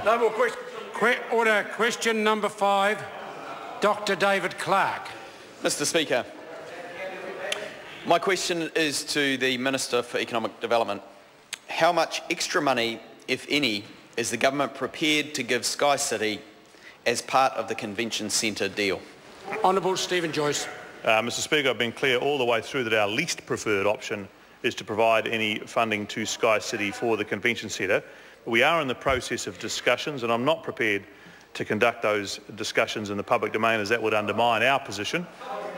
No more questions. Order. Question number 5, Dr. David Clark. Mr. Speaker, my question is to the Minister for Economic Development. How much extra money, if any, is the government prepared to give SkyCity as part of the convention centre deal? Honourable Stephen Joyce. Mr. Speaker, I've been clear all the way through that our least preferred option is to provide any funding to SkyCity for the convention centre. We are in the process of discussions, and I'm not prepared to conduct those discussions in the public domain, as that would undermine our position.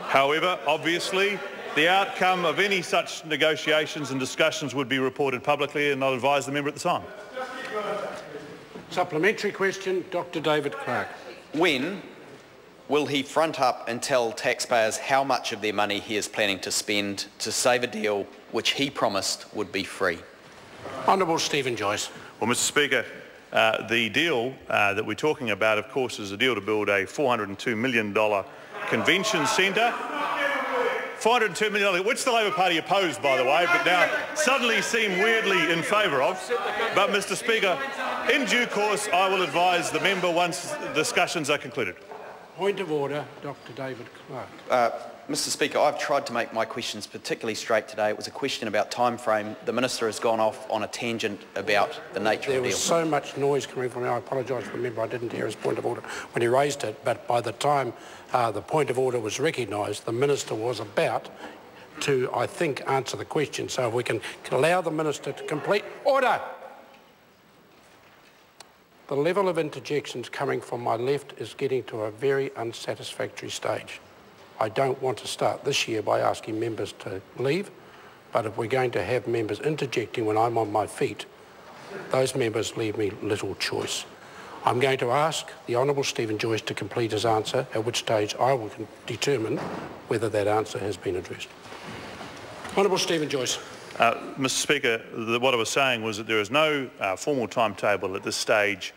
However, obviously, the outcome of any such negotiations and discussions would be reported publicly, and I'll advise the member at the time. Supplementary question, Dr. David Clark. When will he front up and tell taxpayers how much of their money he is planning to spend to save a deal which he promised would be free? Honourable Stephen Joyce. Well, Mr. Speaker, the deal that we're talking about, of course, is a deal to build a $402 million convention centre. $402 million, which the Labor Party opposed, by the way, but now suddenly seem weirdly in favour of. But, Mr. Speaker, in due course, I will advise the member once discussions are concluded. Point of order, Dr. David Clark. Mr. Speaker, I've tried to make my questions particularly straight today. It was a question about time frame. The Minister has gone off on a tangent about the nature of the deal. There was so much noise coming from me. I apologise for the member. I didn't hear his point of order when he raised it, but by the time the point of order was recognised, the Minister was about to, I think, answer the question. So if we can allow the Minister to complete. Order! The level of interjections coming from my left is getting to a very unsatisfactory stage. I don't want to start this year by asking members to leave, but if we're going to have members interjecting when I'm on my feet, those members leave me little choice. I'm going to ask the Honourable Stephen Joyce to complete his answer, at which stage I will determine whether that answer has been addressed. Honourable Stephen Joyce. Mr. Speaker, what I was saying was that there is no formal timetable at this stage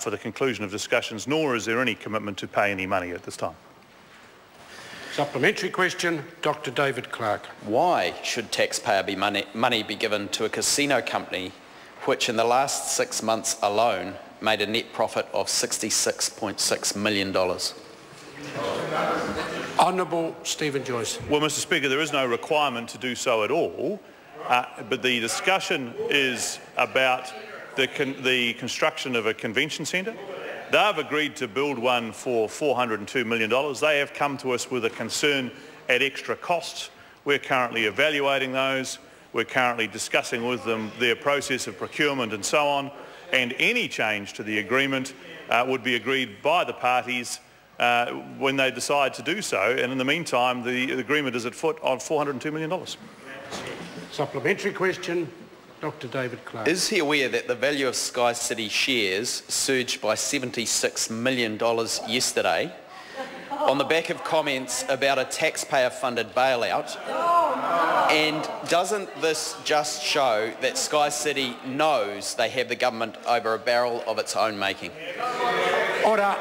for the conclusion of discussions, nor is there any commitment to pay any money at this time. Supplementary question, Dr. David Clark. Why should taxpayer money be given to a casino company which in the last 6 months alone made a net profit of $66.6 million? Honourable Stephen Joyce. Well, Mr. Speaker, there is no requirement to do so at all, but the discussion is about the construction of a convention centre. They've agreed to build one for $402 million. They have come to us with a concern at extra costs. We're currently evaluating those. We're currently discussing with them their process of procurement and so on. And any change to the agreement would be agreed by the parties when they decide to do so. And in the meantime, the agreement is at foot on $402 million. Supplementary question, Dr. David Clark. Is he aware that the value of SkyCity shares surged by $76 million yesterday on the back of comments about a taxpayer-funded bailout? And doesn't this just show that SkyCity knows they have the government over a barrel of its own making? Order.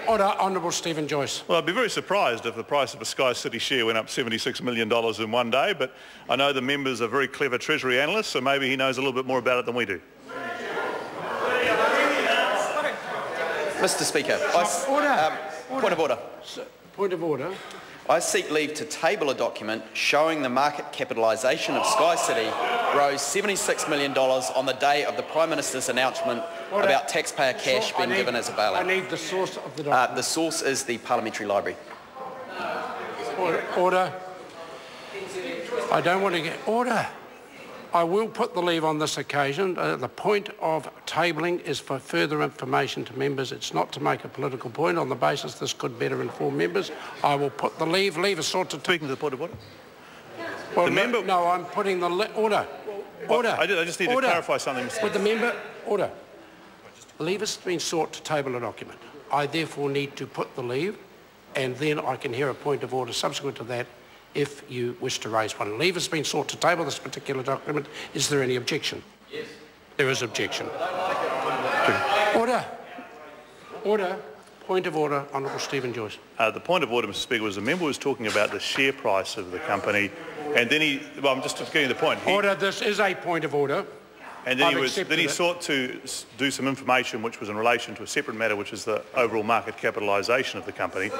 Order, Honourable Stephen Joyce. Well, I'd be very surprised if the price of a SkyCity share went up $76 million in one day, but I know the members are very clever Treasury analysts, so maybe he knows a little bit more about it than we do. Mr. Speaker, point of order. Point of order. I seek leave to table a document showing the market capitalisation of SkyCity rose $76 million on the day of the Prime Minister's announcement about taxpayer cash being given as a bailout. I need the source of the document. The source is the Parliamentary Library. Order. I don't want to get... Order. I will put the leave on this occasion. The point of tabling is for further information to members. It's not to make a political point on the basis this could better inform members. I will put the leave. Leave is sought to... Speaking to the point of order. Well, the member... No, I'm putting the... Order. Order. I just need to clarify something. With the member... Order. Leave has been sought to table a document. I therefore need to put the leave, and then I can hear a point of order subsequent to that if you wish to raise one. Leave has been sought to table this particular document. Is there any objection? Yes. There is objection. Order. Order. Point of order, Honourable Stephen Joyce. The point of order, Mr. Speaker, was the member was talking about the share price of the company, and then he... Well, I'm just getting the point. Order. This is a point of order. And then he sought to do some information which was in relation to a separate matter, which is the overall market capitalisation of the company.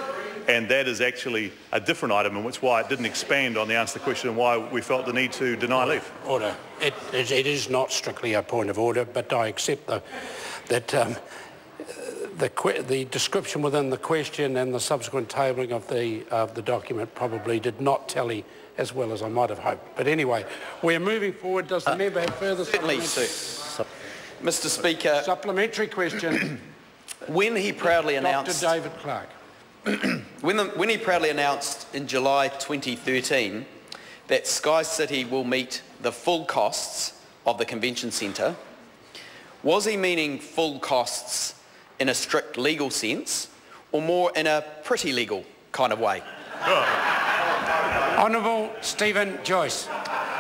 And that is actually a different item, and that's why it didn't expand on the answer to the question and why we felt the need to deny leave. Order. It is not strictly a point of order, but I accept that the description within the question and the subsequent tabling of the document probably did not tally as well as I might have hoped. But anyway, we're moving forward. Does the member have further Certainly, Mr. Speaker. Supplementary question. When he proudly announced... Dr. David Clark. When he proudly announced in July 2013 that SkyCity will meet the full costs of the convention centre, was he meaning full costs in a strict legal sense or more in a pretty legal kind of way? Honourable Stephen Joyce.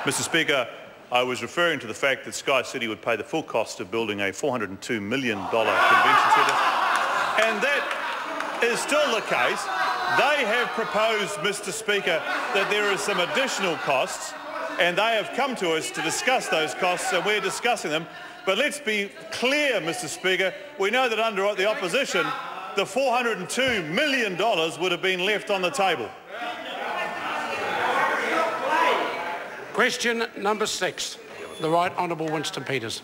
Mr. Speaker, I was referring to the fact that SkyCity would pay the full cost of building a $402 million convention centre, and that is still the case. They have proposed, Mr. Speaker, that there are some additional costs, and they have come to us to discuss those costs, and we're discussing them. But let's be clear, Mr. Speaker, we know that under the opposition, the $402 million would have been left on the table. Question number 6. The Right Honourable Winston Peters.